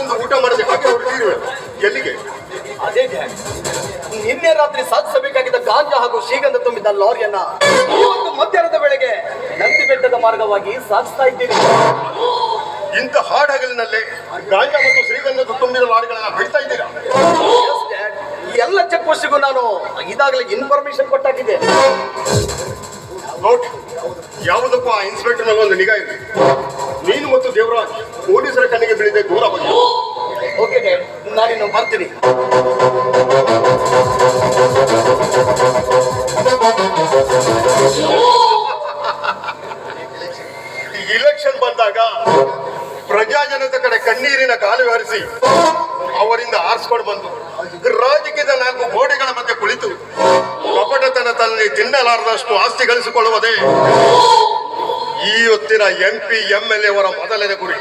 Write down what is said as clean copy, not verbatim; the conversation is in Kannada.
ಒಂದು ಊಟ ಮಾಡದೆ ಹಾಗೆ ಹೊರಟಿರುವೆ. ಎಲ್ಲಿಗೆ? ಅದೇ ಡ್ಯಾಡ್, ನಿನ್ನೆ ರಾತ್ರಿ ಸಾಧಿಸಬೇಕಾಗಿದ್ದ ಗಾಂಜಾ ಹಾಗೂ ಶ್ರೀಗಂಧ ತುಂಬಿದ ಲಾರಿಯನ್ನ ಇವತ್ತು ಮಧ್ಯಾಹ್ನದ ವೇಳೆಗೆ ನಂದಿ ಬೆಟ್ಟದ ಮಾರ್ಗವಾಗಿ ಸಾಗಿಸ್ತಾ ಇದ್ದೀನಿ. ಇಂಥ ಹಾಡಹಗಲಿನಲ್ಲೇ ಗಾಂಜಾ ಮತ್ತು ಶ್ರೀಗಂಧದ ತುಂಬಿದ ಲಾರಿಗಳನ್ನ ಬಿಡ್ತಾ ಇದ್ದೀರಾ? Yes, Dad. ಈ ಎಲ್ಲ ಚೆಕ್ ಪೋಸ್ಟ್ಗೂ ನಾನು ಇದಾಗಲೇ ಇನ್ಫಾರ್ಮೇಶನ್ ಕೊಟ್ಟಾಗಿದೆ. ನೋಡಿ, ಯಾವುದಪ್ಪ ಇನ್ಸ್ಪೆಕ್ಟರ್ ಮೇಲೆ ಒಂದು ನಿಗಾ ಇರಲಿ. ನೀನು ಮತ್ತು ದೇವರಾಜ್ ಪೊಲೀಸರ ಕಣ್ಣಿಗೆ ಬೀಳದೆ ದೂರ ಹೋಗಿ. ಓಕೆ ಡ್ಯಾಡ್, ನಾನಿನ್ನು ಬರ್ತೀನಿ. ಇಲೆಕ್ಷನ್ ಬಂದಾಗ ಪ್ರಜಾಜನದ ಕಡೆ ಕಣ್ಣೀರಿನ ಕಾಲು ಹರಿಸಿ ಅವರಿಂದ ಆರಿಸ್ಕೊಂಡು ಬಂದು ರಾಜಕೀಯದ 4 ಗೋಡೆಗಳ ಮಧ್ಯೆ ಕುಳಿತು ಕಪಟತನ ತನ್ನಲ್ಲಿ ತಿನ್ನಲಾರದಷ್ಟು ಆಸ್ತಿ ಗಳಿಸಿಕೊಳ್ಳುವುದೇ ಈ ಹೊತ್ತಿನ MP MLA ಅವರ ಮೊದಲನೇ ಗುರಿ.